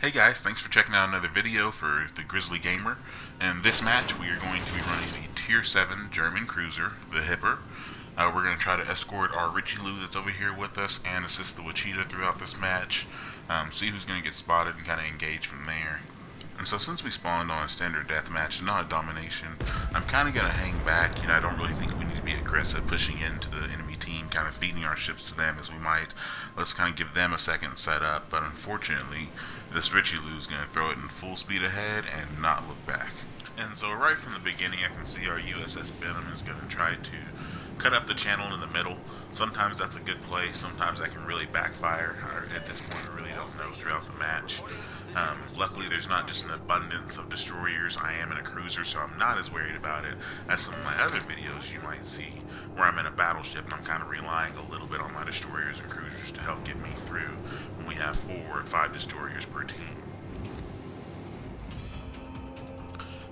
Hey guys, thanks for checking out another video for the Grizzly Gamer. In this match, we are going to be running the Tier 7 German Cruiser, the Hipper. We're going to try to escort our Richie Lou that's over here with us and assist the Wichita throughout this match. See who's going to get spotted and kind of engage from there. And so since we spawned on a standard deathmatch and not a domination, I'm kind of going to hang back. I don't really think we need to be aggressive pushing into the enemy team, kind of feeding our ships to them as we might. Let's kind of give them a second set up, but unfortunately, this Richie Lou is going to throw it in full speed ahead and not look back. And so right from the beginning, I can see our USS Benham is going to try to cut up the channel in the middle. Sometimes that's a good play, sometimes that can really backfire. At this point, I really don't know throughout the match. Luckily, there's not just an abundance of destroyers. I am in a cruiser, so I'm not as worried about it as some of my other videos you might see, where I'm in a battleship and I'm kind of relying a little bit on my destroyers and cruisers to help get me through when we have 4 or 5 destroyers per team.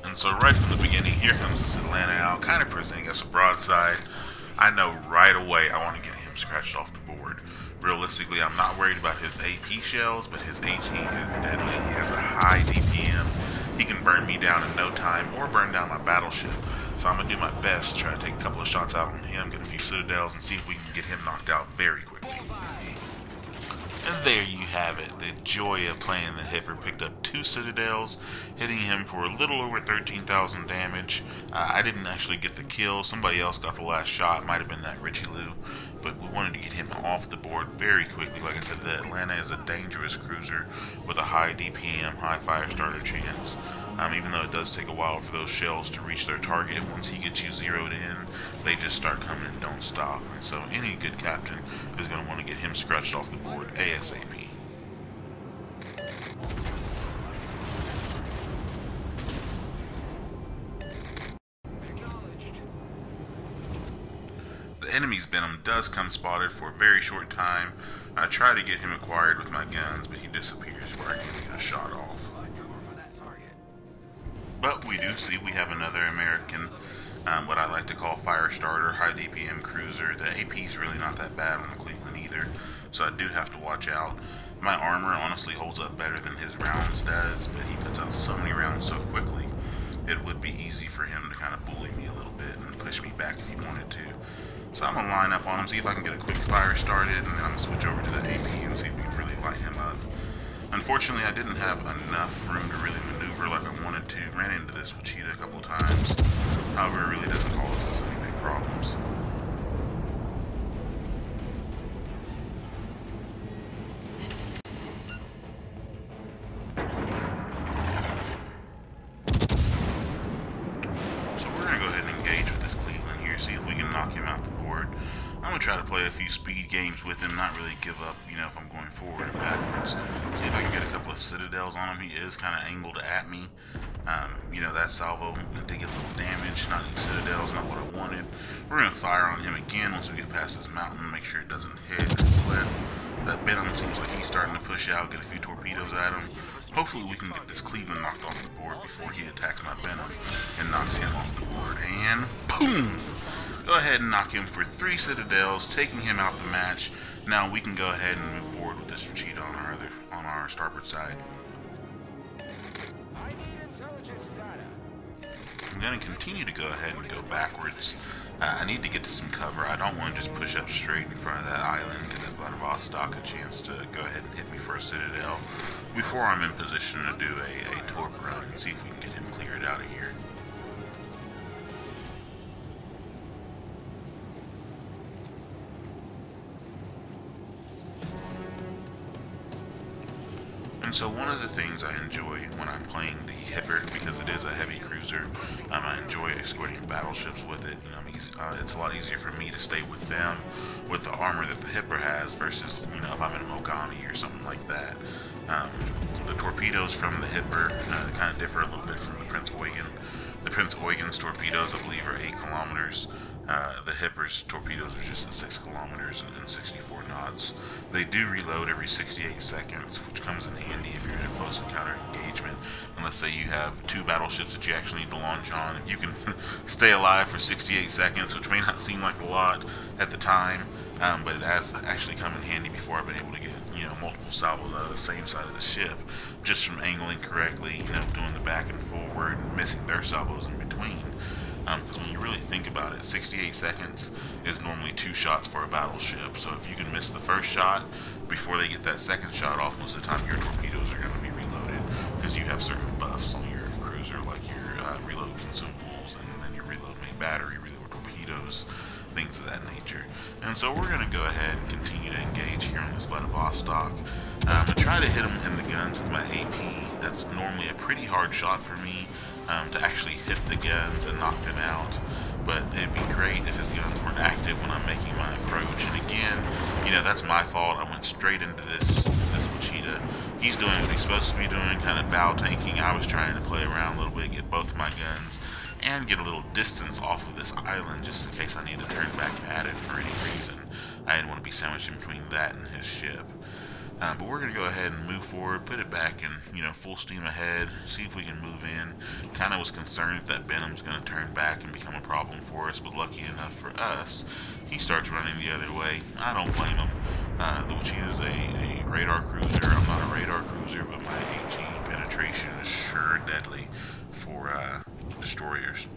And so right from the beginning, here comes this Atlanta out, kind of presenting us a broadside. I know right away I want to get him scratched off the board. Realistically, I'm not worried about his AP shells, but his HE is deadly. He has a high DPM. He can burn me down in no time or burn down my battleship. So I'm going to do my best to try to take a couple of shots out on him, get a few citadels, and see if we can get him knocked out very quickly. And there you have it. The joy of playing the Hipper. Picked up 2 citadels, hitting him for a little over 13,000 damage. I didn't actually get the kill. Somebody else got the last shot. Might have been that Richie Lou. But we wanted to get him off the board very quickly. Like I said, the Atlanta is a dangerous cruiser with a high DPM, high fire starter chance. Even though it does take a while for those shells to reach their target, once he gets you zeroed in, they just start coming and don't stop. And so any good captain is going to want to get him scratched off the board ASAP. The enemy's Benham does come spotted for a very short time. I try to get him acquired with my guns, but he disappears before I can get a shot off. But we do see we have another American, what I like to call fire starter, high DPM cruiser. The AP is really not that bad on the Cleveland either, so I do have to watch out. My armor honestly holds up better than his rounds does, but he puts out so many rounds so quickly, it would be easy for him to kind of bully me a little bit and push me back if he wanted to. So I'm going to line up on him, see if I can get a quick fire started, and then I'm going to switch over to the AP and see if we can really light him up. Unfortunately, I didn't have enough room to really maneuver like I wanted to. Ran into this Wichita a couple of times. However, it really doesn't cause us any big problems. So we're going to go ahead and engage with this Cleveland here, see if we can knock him out the board. I'm going to try to play a few speed games with him, not really give up, if I'm going forward or backwards. See if I can get a couple of citadels on him. He is kind of angled at me. That salvo did get a little damage, not any citadels, not what I wanted. We're going to fire on him again once we get past this mountain, make sure it doesn't hit or flip. That Benham seems like he's starting to push out, get a few torpedoes at him. Hopefully we can get this Cleveland knocked off the board before he attacks my Benham and knocks him off the board. And boom! Go ahead and knock him for 3 citadels, taking him out the match. Now we can go ahead and move forward with this Wichita on our starboard side. I'm going to continue to go ahead and go backwards. I need to get to some cover. I don't want to just push up straight in front of that island and give Vladivostok a chance to go ahead and hit me for a citadel before I'm in position to do a torp run and see if we can get him cleared out of here. And so one of the things I enjoy when I'm playing the Hipper, because it is a heavy cruiser, I enjoy escorting battleships with it. It's a lot easier for me to stay with them with the armor that the Hipper has versus, if I'm in a Mogami or something like that. The torpedoes from the Hipper kind of differ a little bit from the Prince Eugen. The Prince Eugen's torpedoes, I believe, are 8 kilometers. The Hipper's torpedoes are just at 6 kilometers and 64 knots. They do reload every 68 seconds, which comes in handy if you're in a close encounter engagement. And let's say you have 2 battleships that you actually need to launch on. If you can stay alive for 68 seconds, which may not seem like a lot at the time, but it has actually come in handy before I've been able to get, multiple salvos out of the same side of the ship, just from angling correctly, doing the back and forward and missing their salvos in between. Because when you really think about it, 68 seconds is normally 2 shots for a battleship. So if you can miss the first shot before they get that second shot off, most of the time your torpedoes are going to be reloaded, because you have certain buffs on your cruiser, like your reload consumables, and then your reload main battery, reload torpedoes, things of that nature. And so we're going to go ahead and continue to engage here on this Vladivostok. I'm going to try to hit them in the guns with my AP. That's normally a pretty hard shot for me, to actually hit the guns and knock them out. But it'd be great if his guns weren't active when I'm making my approach. And again, that's my fault. I went straight into this Wichita. He's doing what he's supposed to be doing, kind of bow tanking. I was trying to play around a little bit, get both my guns, and get a little distance off of this island just in case I need to turn back at it for any reason. I didn't want to be sandwiched in between that and his ship. But we're going to go ahead and move forward, put it back in, full steam ahead, see if we can move in. Kind of was concerned that Benham's going to turn back and become a problem for us, but lucky enough for us, he starts running the other way. I don't blame him. The Wichita is a radar cruiser. I'm not a radar cruiser, but my AG penetration is sure deadly for destroyers.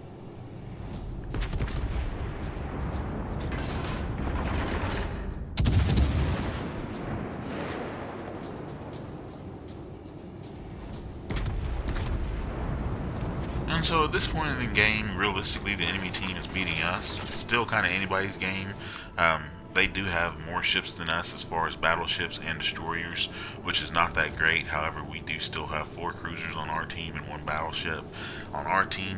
And so at this point in the game, realistically, the enemy team is beating us. It's still kind of anybody's game. They do have more ships than us as far as battleships and destroyers, which is not that great. However, we do still have 4 cruisers on our team and 1 battleship. On our team,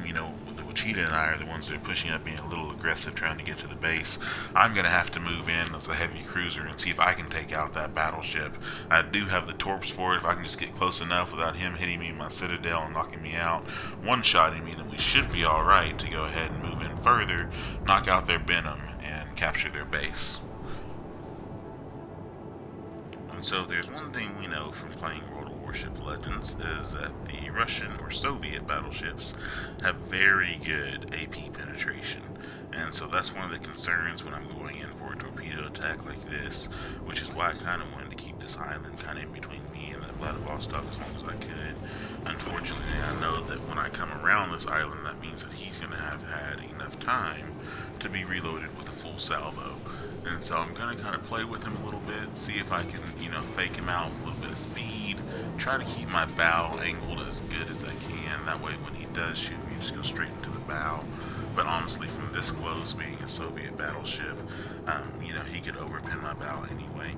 the Wichita and I are the ones that are pushing up, being a little aggressive, trying to get to the base. I'm going to have to move in as a heavy cruiser and see if I can take out that battleship. I do have the torps for it. If I can just get close enough without him hitting me in my citadel and knocking me out, one-shotting me, then we should be alright to go ahead and move in further, knock out their Benham, and capture their base. And so if there's one thing we know from playing World of Warships Legends, is that the Russian or Soviet battleships have very good AP penetration. And so that's one of the concerns when I'm going in for a torpedo attack like this, which is why I kind of wanted to keep this island kind of in between me and that Vladivostok as long as I could. Unfortunately, I know that when I come around this island, that means that he's going to have had enough time to be reloaded with a full salvo. And so I'm going to kind of play with him a little bit, see if I can, fake him out with a little bit of speed, try to keep my bow angled as good as I can. That way when he does shoot me, just go straight into the bow. But honestly, from this close, being a Soviet battleship, he could overpin my bow anyway.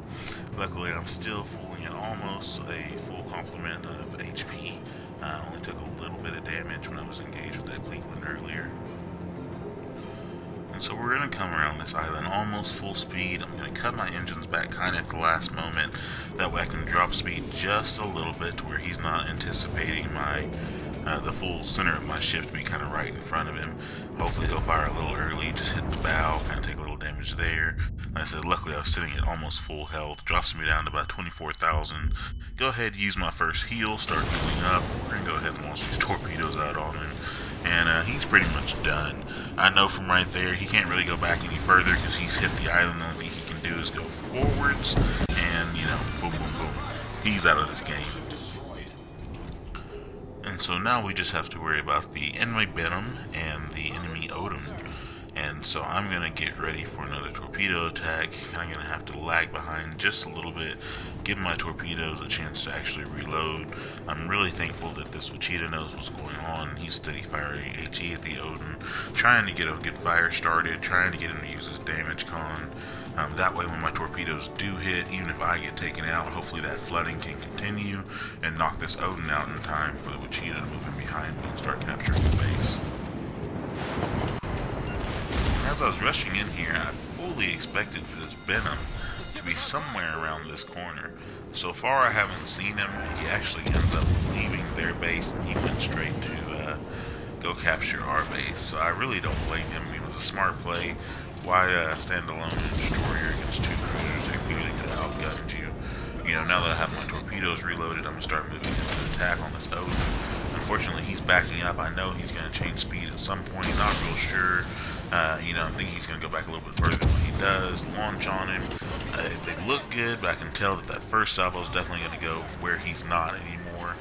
Luckily, I'm still fooling at almost a full complement of HP. Only took a little bit of damage when I was engaged with that Cleveland earlier. And so we're going to come around this island almost full speed. I'm going to cut my engines back kind of at the last moment. That way I can drop speed just a little bit to where he's not anticipating the full center of my ship to be kind of right in front of him. Hopefully he'll fire a little early, just hit the bow, kind of take a little damage there. Like I said, luckily I was sitting at almost full health. Drops me down to about 24,000. Go ahead, use my first heal, start healing up. We're going to go ahead and launch these torpedoes out on him. And he's pretty much done. I know from right there he can't really go back any further because he's hit the island. The only thing he can do is go forwards, and boom, boom, boom. He's out of this game. And so now we just have to worry about the enemy Benham and the enemy Odin. And so I'm going to get ready for another torpedo attack. I'm going to have to lag behind just a little bit, give my torpedoes a chance to actually reload. I'm really thankful that this Wichita knows what's going on. He's steady firing HE at the Odin, trying to get a good fire started, trying to get him to use his damage con. That way when my torpedoes do hit, even if I get taken out, hopefully that flooding can continue and knock this Odin out in time for the Wichita to move in behind me and start capturing the base. As I was rushing in here, I fully expected for this Benham to be somewhere around this corner. So far I haven't seen him. He actually ends up leaving their base and he went straight to go capture our base. So I really don't blame him. It was a smart play. Why stand alone and destroyer against 2 cruisers? They really could have outgunned you. Now that I have my torpedoes reloaded, I'm going to start moving into the attack on this Odin. Unfortunately, he's backing up. I know he's going to change speed at some point. Not real sure. I think he's going to go back a little bit further than what he does. Launch on him. They look good, but I can tell that that first salvo is definitely going to go where he's not anymore.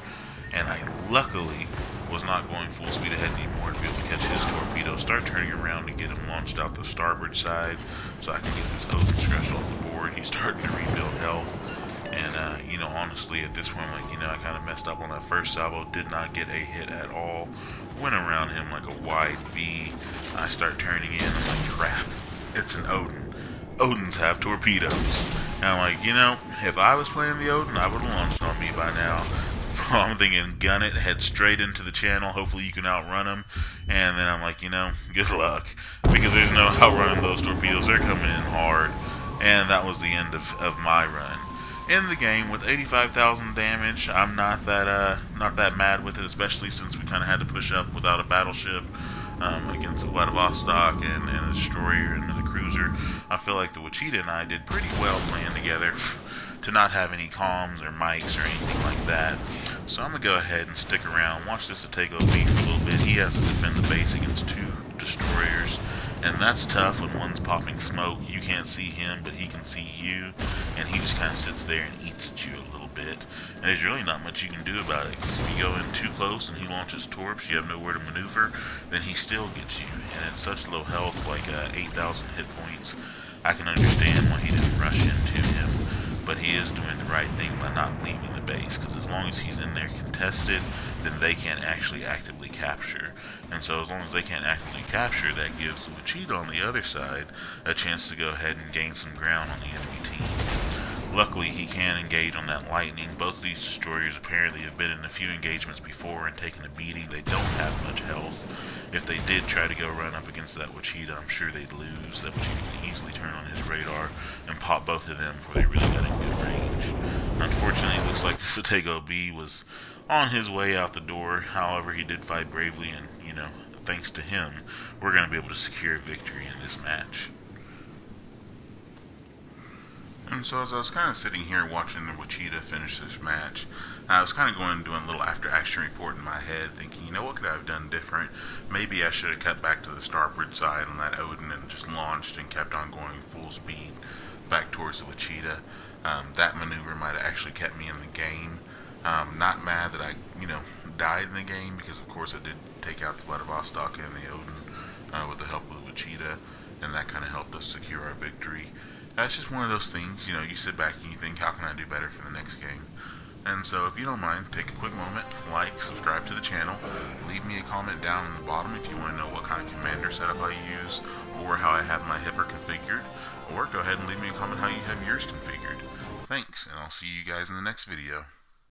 And I luckily was not going full speed ahead anymore to be able to catch his torpedo, start turning around to get him launched out the starboard side so I can get this Odin stretch off the board. He's starting to rebuild health. And, you know, honestly, at this point, like, you know, I kind of messed up on that first salvo, did not get a hit at all. Went around him like a wide V. I start turning in, I'm like, crap, it's an Odin. Odins have torpedoes. And I'm like, you know, if I was playing the Odin, I would have launched on me by now. I'm thinking, gun it, head straight into the channel, hopefully you can outrun them. And then I'm like, you know, good luck. Because there's no outrunning those torpedoes, they're coming in hard. And that was the end of my run. In the game with 85,000 damage, I'm not that mad with it, especially since we kind of had to push up without a battleship against the Vladivostok and a destroyer and the Cruiser. I feel like the Wichita and I did pretty well playing together to not have any comms or mics or anything like that. So I'm going to go ahead and stick around, watch this Stratego B for a little bit. He has to defend the base against 2 destroyers, and that's tough when one's popping smoke. You can't see him, but he can see you, and he just kind of sits there and eats at you a little bit. And there's really not much you can do about it, because if you go in too close and he launches torps, you have nowhere to maneuver, then he still gets you. And at such low health, like 8,000 hit points, I can understand why he didn't rush into him. But he is doing the right thing by not leaving the base, because as long as he's in there contested, then they can't actually actively capture. And so as long as they can't actively capture, that gives the Wichita on the other side a chance to go ahead and gain some ground on the enemy team. Luckily, he can engage on that Lightning. Both of these destroyers apparently have been in a few engagements before and taken a beating. They don't have much health. If they did try to go run up against that Wichita, I'm sure they'd lose. That Wichita can easily turn on his radar and pop both of them before they really got in good range. Unfortunately, it looks like the Stratego B was on his way out the door. However, he did fight bravely, and, you know, thanks to him, we're going to be able to secure victory in this match. And so as I was kind of sitting here watching the Wichita finish this match, I was kind of going and doing a little after-action report in my head, thinking, you know, what could I have done different? Maybe I should have cut back to the starboard side on that Odin and just launched and kept on going full speed back towards the Wichita. That maneuver might have actually kept me in the game. Not mad that I, you know, died in the game, because of course I did take out the Vladivostok and the Odin with the help of the Wichita, and that kind of helped us secure our victory. It's just one of those things, you know, you sit back and you think, how can I do better for the next game? And so if you don't mind, take a quick moment, like, subscribe to the channel, leave me a comment down in the bottom if you want to know what kind of commander setup I use, or how I have my hipper configured, or go ahead and leave me a comment how you have yours configured. Thanks, and I'll see you guys in the next video.